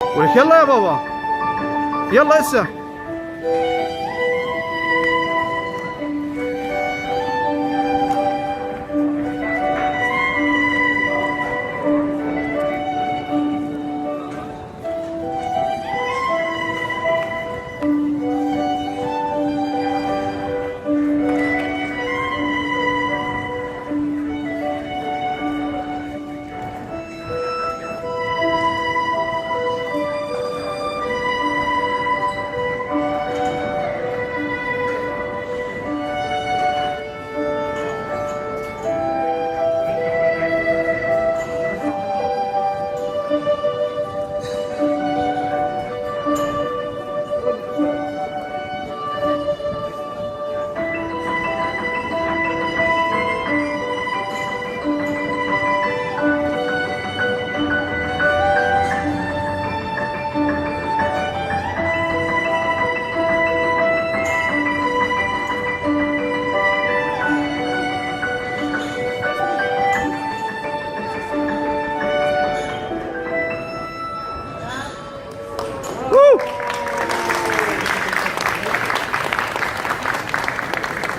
ولك يلا يا بابا، يلا هسه.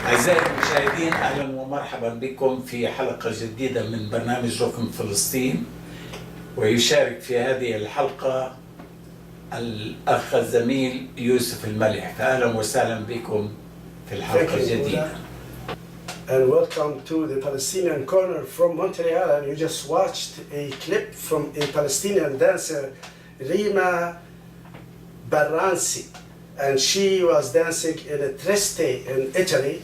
أعزائي المشاهدين، أهلا ومرحبا بكم في حلقة جديدة من برنامج ركن فلسطين. ويشارك في هذه الحلقة الأخ الزميل يوسف الملح، فأهلا وسهلا بكم في الحلقة الجديدة. And welcome to the Palestinian Corner from Montreal. And you just watched a clip from a Palestinian dancer, Rima Baransi. And she was dancing in a Trieste in Italy,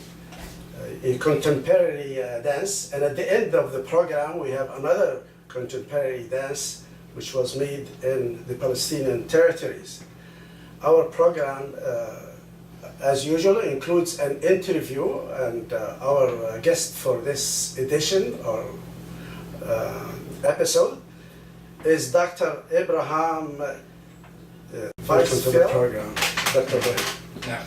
a contemporary dance. And at the end of the program, we have another contemporary dance which was made in the Palestinian territories. Our program, as usual, includes an interview, and our guest for this edition or episode is Dr. Abraham Weizfeld. Dr. Yeah.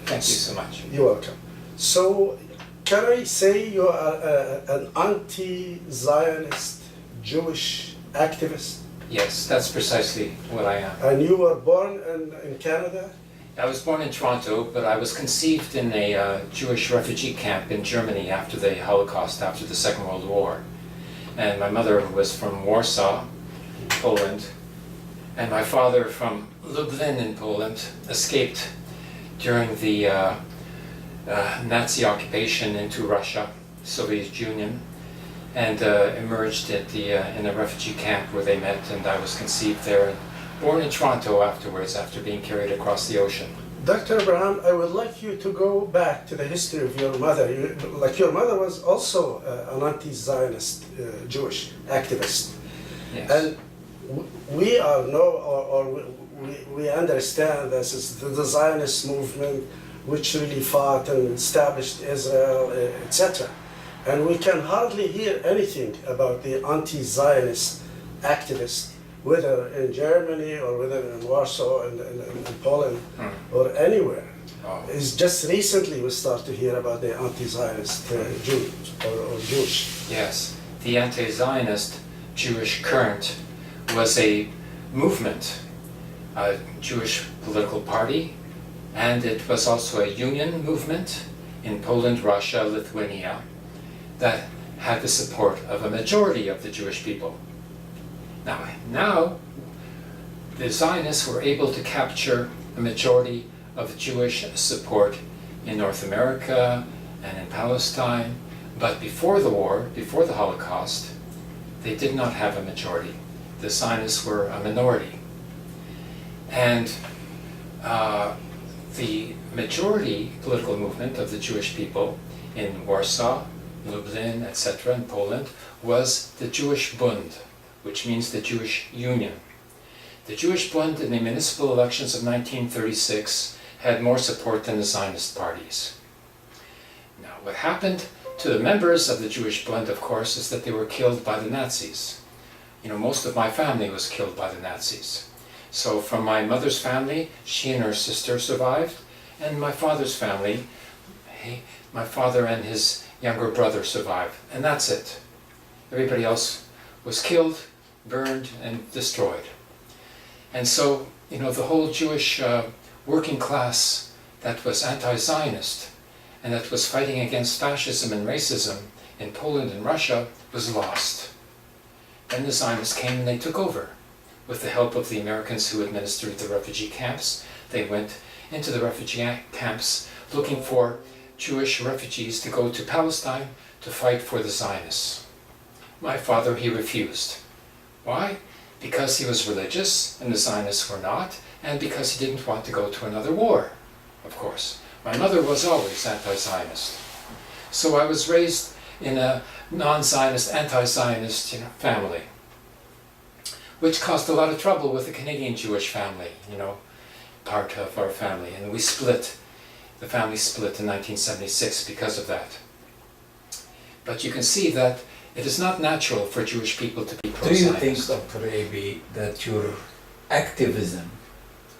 Thank you so much. You're welcome. So, can I say you are an anti-Zionist Jewish activist? Yes, that's precisely what I am. And you were born in Canada? I was born in Toronto, but I was conceived in a Jewish refugee camp in Germany after the Holocaust, after the Second World War. And my mother was from Warsaw, Poland, and my father from Lublin in Poland escaped during the Nazi occupation into Russia, Soviet Union, and emerged at in a refugee camp where they met, and I was conceived there and born in Toronto afterwards, after being carried across the ocean. Dr. Abraham, I would like you to go back to the history of your mother. Your mother was also an anti-Zionist Jewish activist. Yes. And we all know, or we understand this is the Zionist movement which really fought and established Israel, etc. And we can hardly hear anything about the anti-Zionist activists, whether in Germany or whether in Warsaw, in Poland, or anywhere. Oh. It's just recently we start to hear about the anti-Zionist Jews or Jewish. Yes, the anti-Zionist Jewish current was a movement, a Jewish political party, and it was also a union movement in Poland, Russia, Lithuania, that had the support of a majority of the Jewish people. Now the Zionists were able to capture a majority of Jewish support in North America and in Palestine, but before the war, before the Holocaust, they did not have a majority. The Zionists were a minority. And the majority political movement of the Jewish people in Warsaw, Lublin, etc., in Poland, was the Jewish Bund, which means the Jewish Union. The Jewish Bund in the municipal elections of 1936 had more support than the Zionist parties. Now, what happened to the members of the Jewish Bund, of course, is that they were killed by the Nazis. Most of my family was killed by the Nazis. So from my mother's family, she and her sister survived, and my father's family, my father and his younger brother survived, and that's it. Everybody else was killed, burned, and destroyed. And so, the whole Jewish working class that was anti-Zionist and that was fighting against fascism and racism in Poland and Russia was lost. Then the Zionists came and they took over. With the help of the Americans who administered the refugee camps, they went into the refugee camps looking for Jewish refugees to go to Palestine to fight for the Zionists. My father, he refused. Why? Because he was religious and the Zionists were not, and because he didn't want to go to another war, of course. My mother was always anti-Zionist. So I was raised in a non-Zionist, anti-Zionist family, which caused a lot of trouble with the Canadian Jewish family, part of our family. And we split. The family split in 1976 because of that. But you can see that it is not natural for Jewish people to be pro-Zionist. Do you think, Dr. Abi, that your activism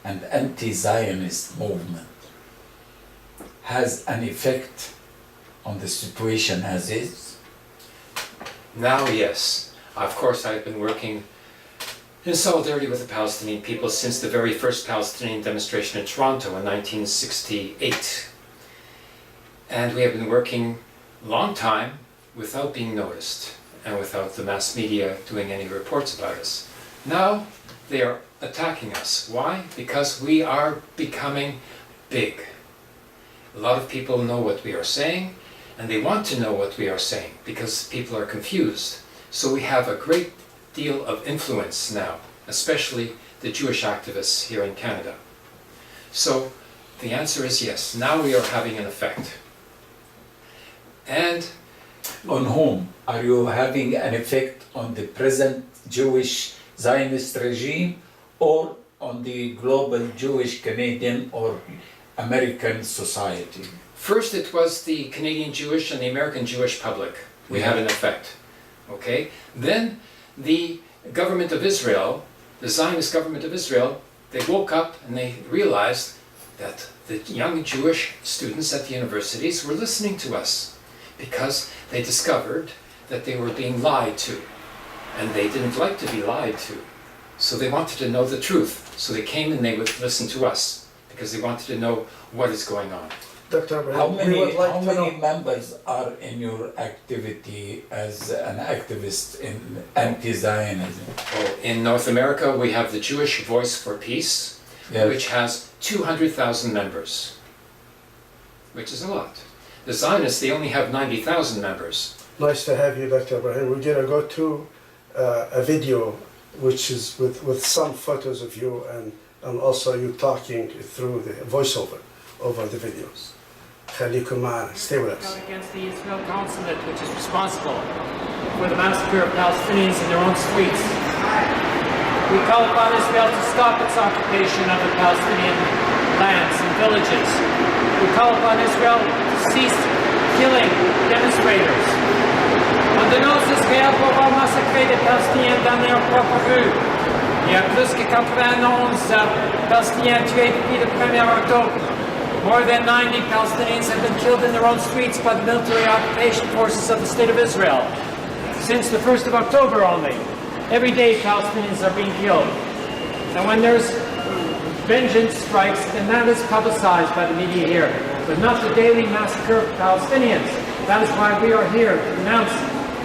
and anti-Zionist movement has an effect on the situation as is? Now, yes. Of course, I've been working in solidarity with the Palestinian people since the very first Palestinian demonstration in Toronto in 1968. And we have been working a long time without being noticed and without the mass media doing any reports about us. Now they are attacking us. Why? Because we are becoming big. A lot of people know what we are saying, and they want to know what we are saying because people are confused. So we have a great deal of influence now, especially the Jewish activists here in Canada. So the answer is yes, now we are having an effect. And on whom? Are you having an effect on the present Jewish Zionist regime or on the global Jewish, Canadian or American society? First it was the Canadian Jewish and the American Jewish public. We had an effect. Okay? Then the government of Israel, the Zionist government of Israel, they woke up and they realized that the young Jewish students at the universities were listening to us because they discovered that they were being lied to, and they didn't like to be lied to. So they wanted to know the truth. So they came and they would listen to us because they wanted to know what is going on. Dr. How Abraham, we would like how to many know. members are in your activity as an activist in anti-Zionism? Oh, in North America, we have the Jewish Voice for Peace, Yes. which has 200,000 members, which is a lot. The Zionists, they only have 90,000 members. Nice to have you, Dr. Abraham. We're going to go to a video which is with some photos of you and also you talking through the voiceover over the videos. خليكم معنا. Stay with us. Against the Israel consulate, which is responsible for the massacre of Palestinians in their own streets. We call upon Israel to stop its occupation of the Palestinian lands and villages. We call upon Israel to cease killing demonstrators. On dénonce Israël pour avoir massacré des Palestiniens dans leurs propres rues. Il y a plus que 91 Palestiniens tués depuis le 1er octobre. More than 90 Palestinians have been killed in their own streets by the military occupation forces of the State of Israel. Since the 1st of October only, every day Palestinians are being killed. And when there's vengeance strikes, then that is publicized by the media here, but not the daily massacre of Palestinians. That is why we are here to denounce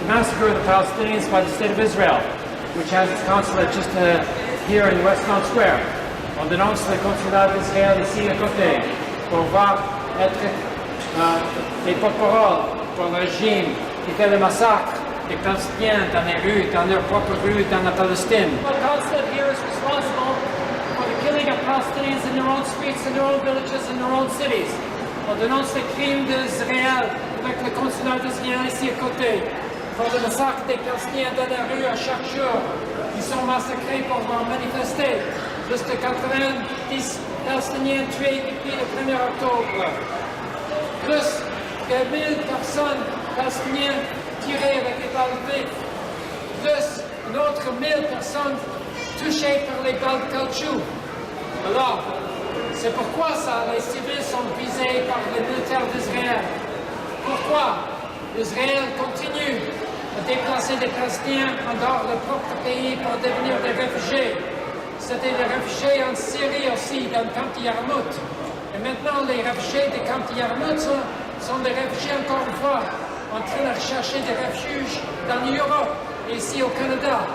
the massacre of the Palestinians by the State of Israel, which has its consulate just here in Westmount Square. On dénonce le consulat d'Israël ici à côté, pour voir être les porte-paroles pour le régime qui fait le massacre des Palestiniens dans les rues, dans leurs propres rues, dans la Palestine. The consulate here is responsible for the killing of Palestinians in their own streets, in their own villages, in their own cities. On dénonce les crimes d'Israël avec le consulat d'Israël ici à côté, pour le massacre des Palestiniens dans les rues à chaque jour. Ils sont massacrés pour manifester. Plus de 90 Palestiniens tués depuis le 1er octobre. Plus que 1000 personnes palestiniennes tirées avec des balles vives. Plus une autre 1000 personnes touchées par les balles de caoutchouc. Alors, c'est pourquoi ça, les civils sont visés par les militaires d'Israël. Pourquoi Israël continue à déplacer des Palestiniens en dehors de leur propre pays pour devenir des réfugiés. C'était les réfugiés en Syrie aussi, dans le camp de Yarmout. Et maintenant, les réfugiés du camp de Yarmout sont des réfugiés, encore une fois, en train de rechercher des refuges dans l'Europe et ici au Canada.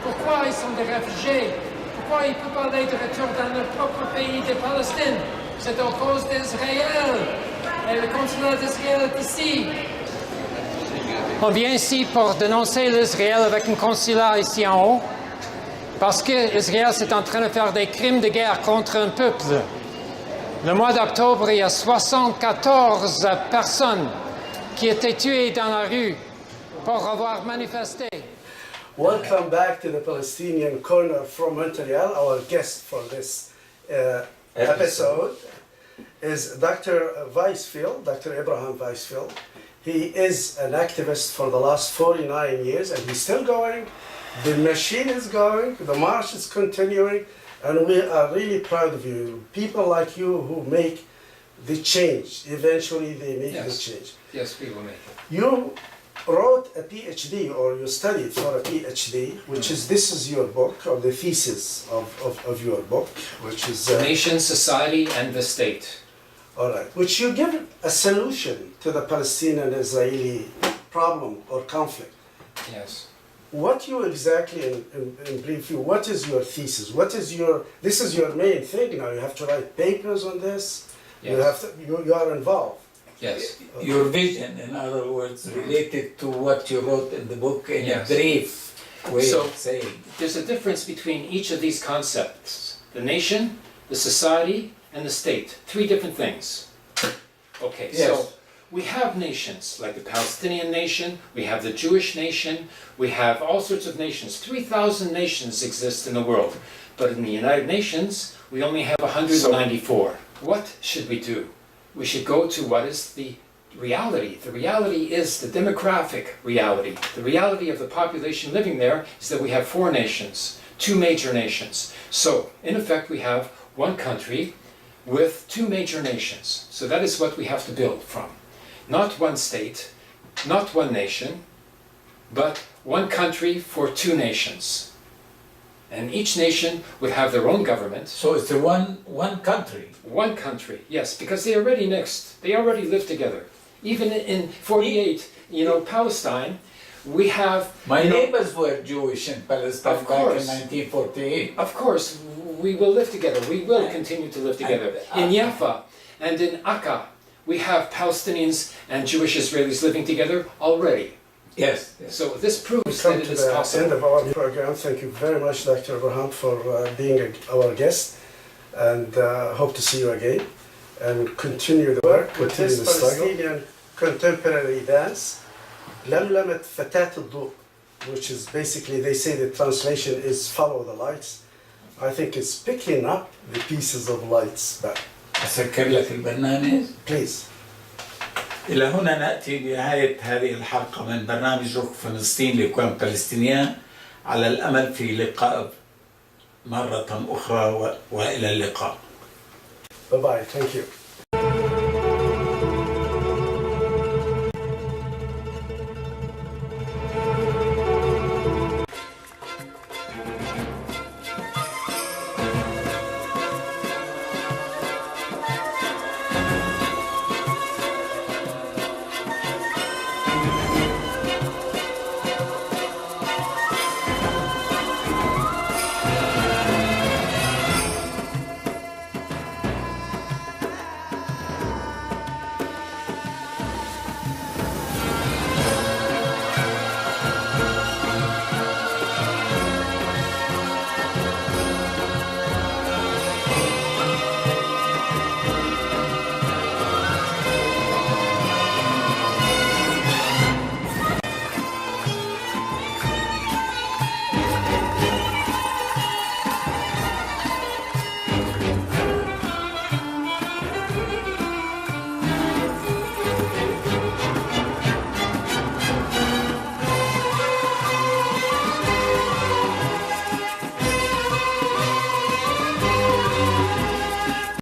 Pourquoi ils sont des réfugiés? Pourquoi ils peuvent parler de retour dans leur propre pays de Palestine? C'est à cause d'Israël. Et le consulat d'Israël est ici. On vient ici pour dénoncer l'Israël avec un consulat ici en haut, parce qu'Israël est en train de faire des crimes de guerre contre un peuple. Le mois d'octobre, il y a 74 personnes qui étaient tuées dans la rue pour avoir manifesté. Welcome back to the Palestinian Corner from Montreal. Our guest for this episode is Dr. Weizfeld, Dr. Abraham Weizfeld. He is an activist for the last 49 years and he's still going. The machine is going, the march is continuing, and we are really proud of you. People like you who make the change. Eventually they make the change. Yes, we will make it. You wrote a PhD, or you studied for a PhD, which is, this is your book, or the thesis of your book, which is... Nation, society, and the state. All right, which you give a solution to the Palestinian-Israeli problem or conflict. Yes. What you exactly, in brief, what is your thesis? What is your, this is your main thing now, you have to write papers on this, Yes. you have to, you are involved. Yes. Your vision, in other words, related to what you wrote in the book in Yes. a brief way So- of saying. There's a difference between each of these concepts. The nation, the society, and the state. Three different things. Okay, Yes. so we have nations, like the Palestinian nation, we have the Jewish nation, we have all sorts of nations. 3,000 nations exist in the world. But in the United Nations, we only have 194. What should we do? We should go to what is the reality. The reality is the demographic reality. The reality of the population living there is that we have 4 nations, 2 major nations. So, in effect, we have one country with 2 major nations. So that is what we have to build from. Not one state, not one nation, but one country for 2 nations. And each nation would have their own government. So it's a one country. One country, yes, because they already mixed. They already live together. Even in 48, Palestine, we have... My neighbors were Jewish in Palestine Of back in course. 1948. Of course, we will live together. We will continue to live together. In Jaffa and in Akka, we have Palestinians and Jewish Israelis living together already. Yes. So this proves Come that it to is the possible. end of our program. Thank you very much, Dr. Abraham, for being our guest, and hope to see you again and continue the work, continue the struggle. Palestinian contemporary dance, لملمت فتاة الضوء, which is basically, they say the translation is follow the lights. I think it's picking up the pieces of lights back. أسكر لك البرنامج. Please. إلى هنا نأتي بنهاية هذه الحلقة من برنامج ركن فلسطين لركن فلسطينيان، على الأمل في لقاء مرة أخرى وإلى اللقاء. Bye-bye. Thank you.